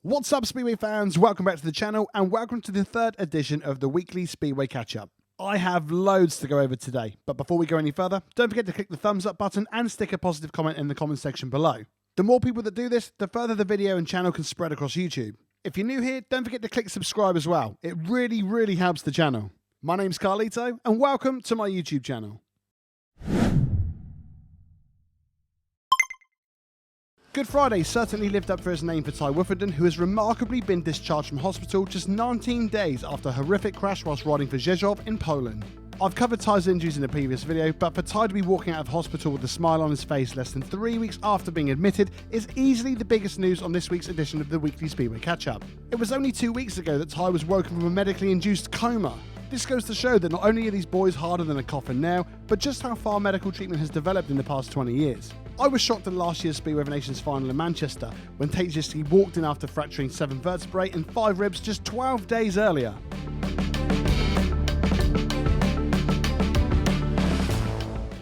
What's up, Speedway fans? Welcome back to the channel and welcome to the third edition of the weekly Speedway catch-up. I have loads to go over today, but before we go any further, don't forget to click the thumbs up button and stick a positive comment in the comment section below. The more people that do this, the further the video and channel can spread across YouTube. If you're new here, don't forget to click subscribe as well. It really helps the channel. My name's Carlito and welcome to my YouTube channel. Good Friday certainly lived up for his name for Tai Woffinden, who has remarkably been discharged from hospital just 19 days after a horrific crash whilst riding for Rzeszów in Poland. I've covered Tai's injuries in a previous video, but for Tai to be walking out of hospital with a smile on his face less than 3 weeks after being admitted is easily the biggest news on this week's edition of the weekly Speedway catch-up. It was only 2 weeks ago that Tai was woken from a medically induced coma. This goes to show that not only are these boys harder than a coffin nail, but just how far medical treatment has developed in the past 20 years. I was shocked at last year's Speedway of Nations final in Manchester when Davies walked in after fracturing 7 vertebrae and 5 ribs just 12 days earlier.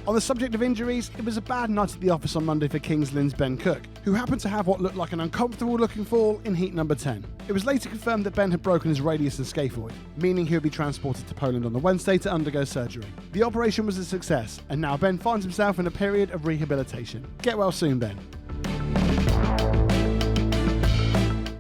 On the subject of injuries, it was a bad night at the office on Monday for Kings Lynn's Ben Cook, who happened to have what looked like an uncomfortable looking fall in heat number 10. It was later confirmed that Ben had broken his radius and scaphoid, meaning he would be transported to Poland on the Wednesday to undergo surgery. The operation was a success, and now Ben finds himself in a period of rehabilitation. Get well soon, Ben.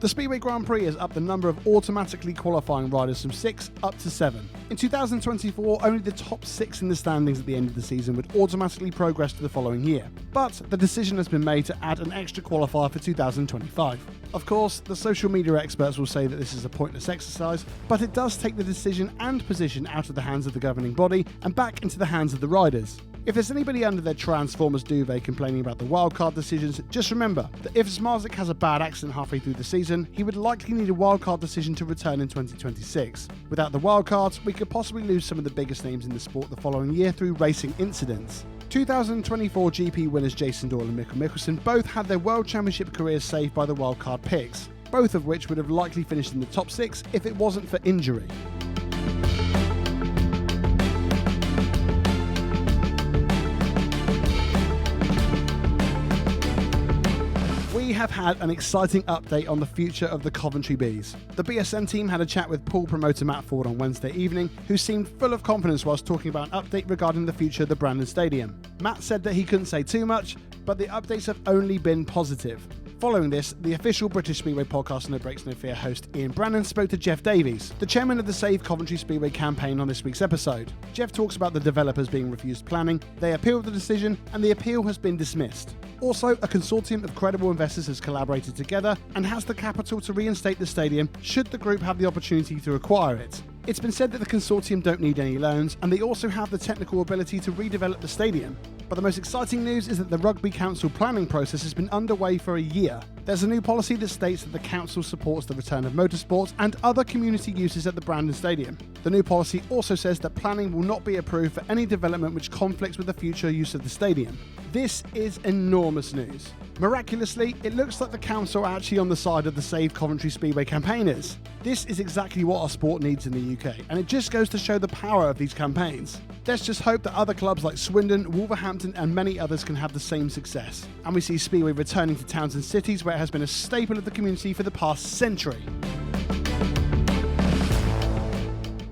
The Speedway Grand Prix has upped the number of automatically qualifying riders from 6 up to 7. In 2024, only the top 6 in the standings at the end of the season would automatically progress to the following year. But the decision has been made to add an extra qualifier for 2025. Of course, the social media experts will say that this is a pointless exercise, but it does take the decision and position out of the hands of the governing body and back into the hands of the riders. If there's anybody under their Transformers duvet complaining about the wildcard decisions, just remember that if Zmarzlik has a bad accident halfway through the season, he would likely need a wildcard decision to return in 2026. Without the wildcards, we could possibly lose some of the biggest names in the sport the following year through racing incidents. 2024 GP winners Jason Doyle and Mikkel Mikkelsen both had their World Championship careers saved by the wildcard picks, both of which would have likely finished in the top 6 if it wasn't for injury. We have had an exciting update on the future of the Coventry Bees. The BSN team had a chat with pool promoter Matt Ford on Wednesday evening, who seemed full of confidence whilst talking about an update regarding the future of the Brandon Stadium. Matt said that he couldn't say too much, but the updates have only been positive. Following this, the official British Speedway podcast No Breaks No Fear host Ian Brannan spoke to Jeff Davies, the chairman of the Save Coventry Speedway campaign, on this week's episode. Jeff talks about the developers being refused planning, they appealed the decision, and the appeal has been dismissed. Also, a consortium of credible investors has collaborated together and has the capital to reinstate the stadium should the group have the opportunity to acquire it. It's been said that the consortium don't need any loans, and they also have the technical ability to redevelop the stadium. But the most exciting news is that the Rugby Council planning process has been underway for a year. There's a new policy that states that the council supports the return of motorsports and other community uses at the Brandon Stadium. The new policy also says that planning will not be approved for any development which conflicts with the future use of the stadium. This is enormous news. Miraculously, it looks like the council are actually on the side of the Save Coventry Speedway campaigners. This is exactly what our sport needs in the UK, and it just goes to show the power of these campaigns. Let's just hope that other clubs like Swindon, Wolverhampton and many others can have the same success. And we see Speedway returning to towns and cities where it has been a staple of the community for the past century.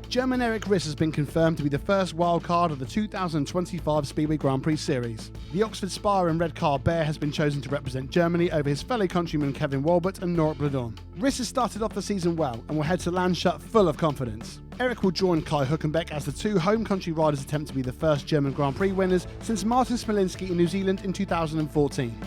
German Eric Riss has been confirmed to be the first wildcard of the 2025 Speedway Grand Prix Series. The Oxford Spire and Red Car Bear has been chosen to represent Germany over his fellow countrymen Kevin Walbert and Norbert Bledon. Riss has started off the season well and will head to Landshut full of confidence. Eric will join Kai Hülkenberg as the 2 home country riders attempt to be the first German Grand Prix winners since Martin Smolinski in New Zealand in 2014.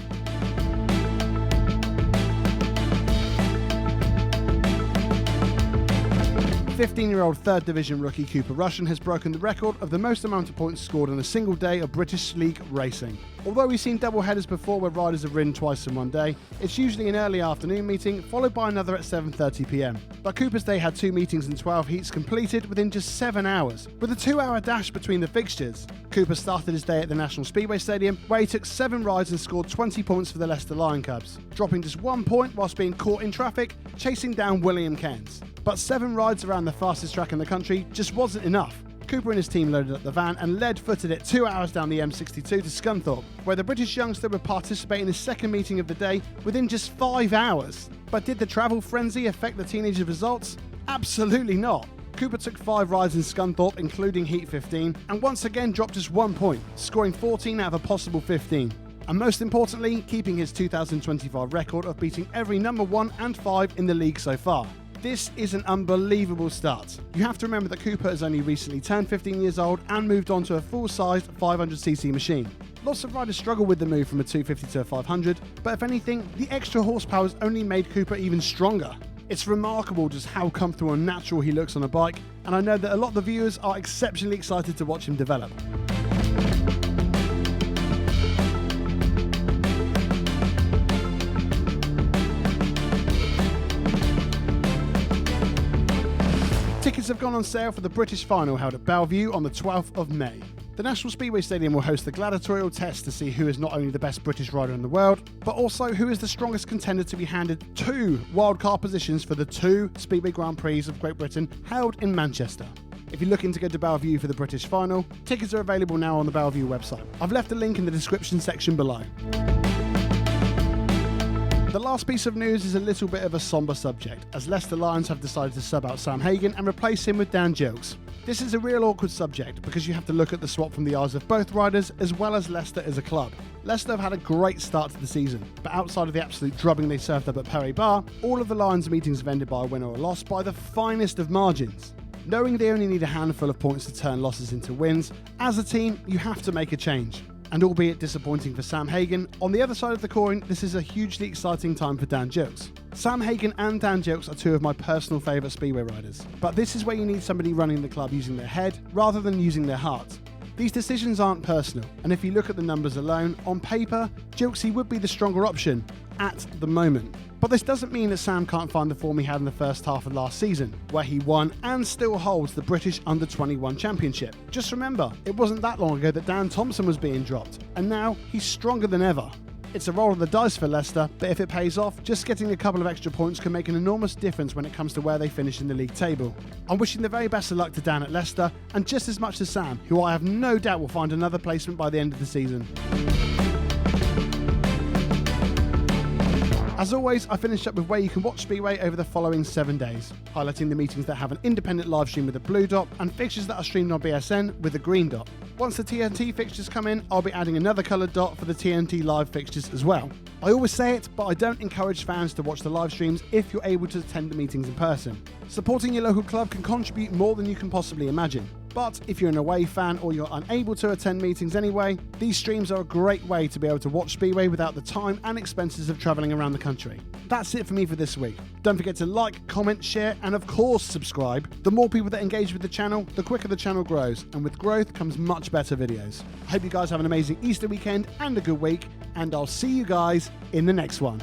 15-year-old 3rd Division rookie Cooper Rushen has broken the record of the most amount of points scored in a single day of British League racing. Although we've seen double headers before where riders have ridden twice in one day, it's usually an early afternoon meeting followed by another at 7:30 PM. But Cooper's day had 2 meetings and 12 heats completed within just 7 hours, with a 2-hour dash between the fixtures. Cooper started his day at the National Speedway Stadium, where he took 7 rides and scored 20 points for the Leicester Lion Cubs, dropping just 1 point whilst being caught in traffic, chasing down William Keynes. But 7 rides around the fastest track in the country just wasn't enough. Cooper and his team loaded up the van and lead-footed it 2 hours down the M62 to Scunthorpe, where the British youngster would participate in his second meeting of the day within just 5 hours. But did the travel frenzy affect the teenager's results? Absolutely not. Cooper took 5 rides in Scunthorpe, including Heat 15, and once again dropped just 1 point, scoring 14 out of a possible 15. And most importantly, keeping his 2025 record of beating every number 1 and 5 in the league so far. This is an unbelievable start. You have to remember that Cooper has only recently turned 15 years old and moved on to a full-sized 500cc machine. Lots of riders struggle with the move from a 250 to a 500, but if anything, the extra horsepower has only made Cooper even stronger. It's remarkable just how comfortable and natural he looks on a bike, and I know that a lot of the viewers are exceptionally excited to watch him develop. Tickets have gone on sale for the British final held at Bellevue on the 12th of May. The National Speedway Stadium will host the gladiatorial test to see who is not only the best British rider in the world, but also who is the strongest contender to be handed 2 wildcard positions for the 2 Speedway Grand Prix of Great Britain held in Manchester. If you're looking to go to Bellevue for the British final, tickets are available now on the Bellevue website. I've left a link in the description section below. The last piece of news is a little bit of a sombre subject, as Leicester Lions have decided to sub out Sam Hagen and replace him with Dan Gilkes. This is a real awkward subject because you have to look at the swap from the eyes of both riders as well as Leicester as a club. Leicester have had a great start to the season, but outside of the absolute drubbing they served up at Perry Bar, all of the Lions meetings have ended by a win or a loss by the finest of margins. Knowing they only need a handful of points to turn losses into wins, as a team you have to make a change. And albeit disappointing for Sam Hagen, on the other side of the coin, this is a hugely exciting time for Dan Gilkes. Sam Hagen and Dan Gilkes are 2 of my personal favourite Speedway riders, but this is where you need somebody running the club using their head rather than using their heart. These decisions aren't personal, and if you look at the numbers alone, on paper, Gilkesy would be the stronger option at the moment. But this doesn't mean that Sam can't find the form he had in the first half of last season, where he won and still holds the British Under-21 Championship. Just remember, it wasn't that long ago that Dan Thompson was being dropped, and now he's stronger than ever. It's a roll of the dice for Leicester, but if it pays off, just getting a couple of extra points can make an enormous difference when it comes to where they finish in the league table. I'm wishing the very best of luck to Dan at Leicester, and just as much to Sam, who I have no doubt will find another placement by the end of the season. As always, I finished up with where you can watch Speedway over the following 7 days, highlighting the meetings that have an independent live stream with a blue dot and fixtures that are streamed on BSN with a green dot. Once the TNT fixtures come in, I'll be adding another coloured dot for the TNT live fixtures as well. I always say it, but I don't encourage fans to watch the live streams if you're able to attend the meetings in person. Supporting your local club can contribute more than you can possibly imagine. But if you're an away fan or you're unable to attend meetings anyway, these streams are a great way to be able to watch Speedway without the time and expenses of travelling around the country. That's it for me for this week. Don't forget to like, comment, share, and of course subscribe. The more people that engage with the channel, the quicker the channel grows, and with growth comes much better videos. I hope you guys have an amazing Easter weekend and a good week, and I'll see you guys in the next one.